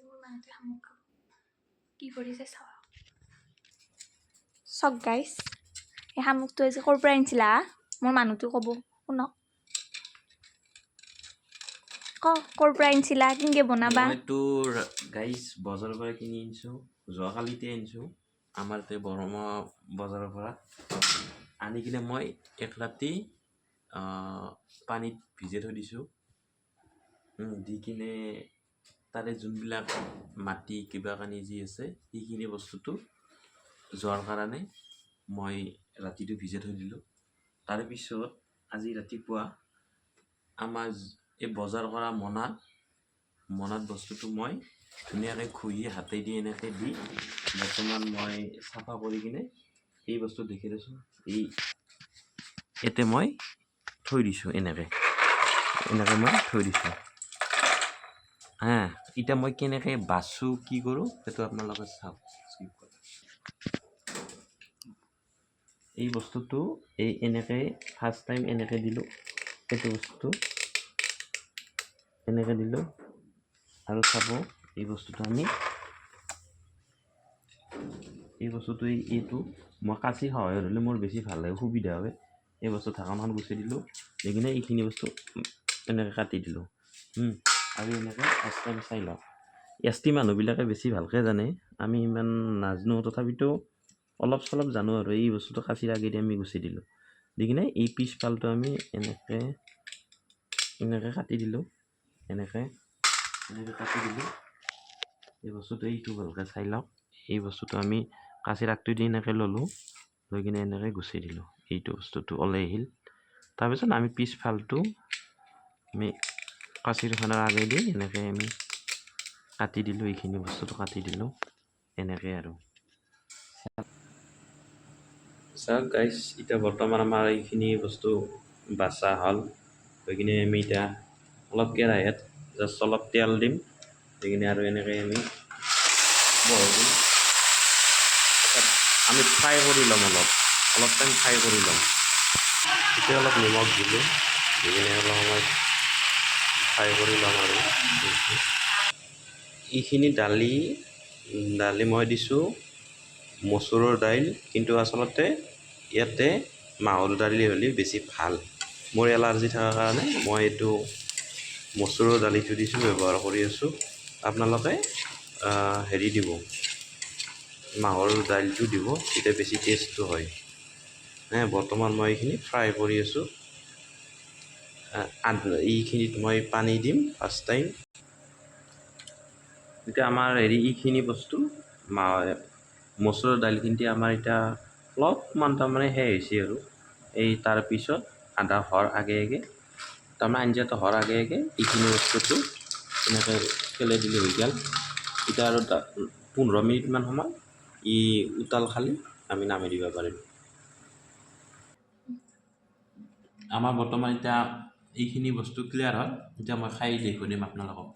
মোৰ মানুহটোৱে শামুক খাব কি কৰিছে চাওক গাইছ এই শামুকটো আজি ক'ৰ পৰা আনিছিলা মোৰ মানুহটো ক'ব শুনক ক'ৰ পৰা আনিছিলা কেনেকৈ বনাবা মইতো গাইছ বজাৰৰ পৰা কিনি আনিছোঁ যোৱাকালিতে আনিছোঁ আমাৰ ইয়াতে বৰমা বজাৰৰ পৰা আনি কিনে মই এক ৰাতি পানীত ভিজাই থৈ দিছোঁ দি কিনে তাৰে যোনবিলাক মাটি কিবা কানি যি আছে সেইখিনি বস্তুটো যোৱাৰ কাৰণে মই ৰাতিটো ভিজাই থৈ দিলোঁ তাৰপিছত আজি ৰাতিপুৱা আমাৰ এই বজাৰ কৰা মনাত বস্তুটো মই ধুনীয়াকৈ খুহি হাতেদি এনেকৈ দি বৰ্তমান মই চাফা কৰি কিনে এই বস্তু দেখি দিছোঁ ইয়াতে মই থৈ দিছোঁ এনেকৈ মই থৈ দিছোঁ এতিয়া মই কেনেকৈ বাছোঁ কি কৰোঁ সেইটো আপোনালোকে চাওক এই বস্তুটো এনেকৈ ফাৰ্ষ্ট টাইম এনেকৈ দিলোঁ এইটো বস্তু এনেকৈ দিলোঁ আৰু চাব এই বস্তুটো এইটো মই কাচি সহায় হ'লে মোৰ বেছি ভাল লাগে সুবিধা হয় এই বস্তু ঢাকনখন গুচাই দিলোঁ দি কিনে এইখিনি বস্তু এনেকৈ কাটি দিলোঁ আৰু এনেকৈ ফাৰ্ষ্ট টাইম চাই লওক এছটি মানুহবিলাকে বেছি ভালকৈ জানে আমি ইমান নাজানো তথাপিতো অলপ চলপ জানো আৰু এই বস্তুটো কাচিৰ আগেদি আমি গুচাই দিলোঁ দি কিনে এই পিছফালটো আমি এনেকৈ কাটি দিলোঁ এনেকৈ কাটি দিলোঁ এই বস্তুটো এইটো ভালকৈ চাই লওক এই বস্তুটো আমি কাচিৰ আগটো দি এনেকৈ ল'লোঁ লৈ কিনে এনেকৈ গুচাই দিলোঁ এইটো বস্তুটো ওলাই আহিল তাৰপিছত আমি পিছফালটো আমি কাচিৰখনৰ আগেদি এনেকৈ আমি কাটি দিলোঁ এইখিনি বস্তুটো কাটি দিলোঁ এনেকৈ আৰু চাওক গাইছ এতিয়া বৰ্তমান আমাৰ এইখিনি বস্তু বাছা হ'ল হৈ কিনে আমি এতিয়া অলপ কেৰাহীত জাষ্ট অলপ তেল দিম দি কিনে আৰু এনেকৈ আমি বহাই দিম আমি ফ্ৰাই কৰি ল'ম অলপ টাইম ফ্ৰাই কৰি ল'ম এতিয়া অলপ নিমখ দিলোঁ দি কিনে অলপ সময় ফ্ৰাই কৰি ল'ম আৰু এইখিনি দালি মই দিছোঁ মচুৰৰ দাইল কিন্তু আচলতে ইয়াতে মাহৰ দালি হ'লে বেছি ভাল মোৰ এলাৰ্জি থকাৰ কাৰণে মই এইটো মচুৰৰ দালিটো দিছোঁ ব্যৱহাৰ কৰি আছোঁ আপোনালোকে হেৰি দিব মাহৰ দাইলটো দিব তেতিয়া বেছি টেষ্টটো হয় বৰ্তমান মই এইখিনি ফ্ৰাই কৰি আছোঁ এইখিনিত মই পানী দিম ফাৰ্ষ্ট টাইম এতিয়া আমাৰ এইখিনি বস্তু মচুৰৰ দাইলখিনি আমাৰ এতিয়া অলপমান তাৰমানে হৈছে আৰু এই তাৰপিছত আধা হোৱাৰ আগে তাৰমানে আঞ্জাটো হোৱাৰ আগে এইখিনি বস্তুটো এনেকৈ পেলাই দিলে হৈ গ'ল এতিয়া আৰু 15 মিনিটমান সময় উতাল খালি আমি নামাই দিব পাৰিম আমাৰ বৰ্তমান এতিয়া এইখিনি বস্তু ক্লিয়াৰ হ'ল এতিয়া মই খাই দেখুৱাই দিম আপোনালোকক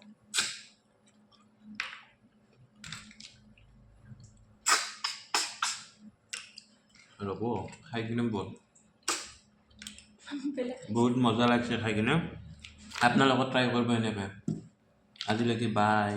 ৰ'ব খাই কিনে বহুত মজা লাগিছে খাই কিনে আপোনালোকে ট্ৰাই কৰিব এনেকৈ আজিলৈকে বাই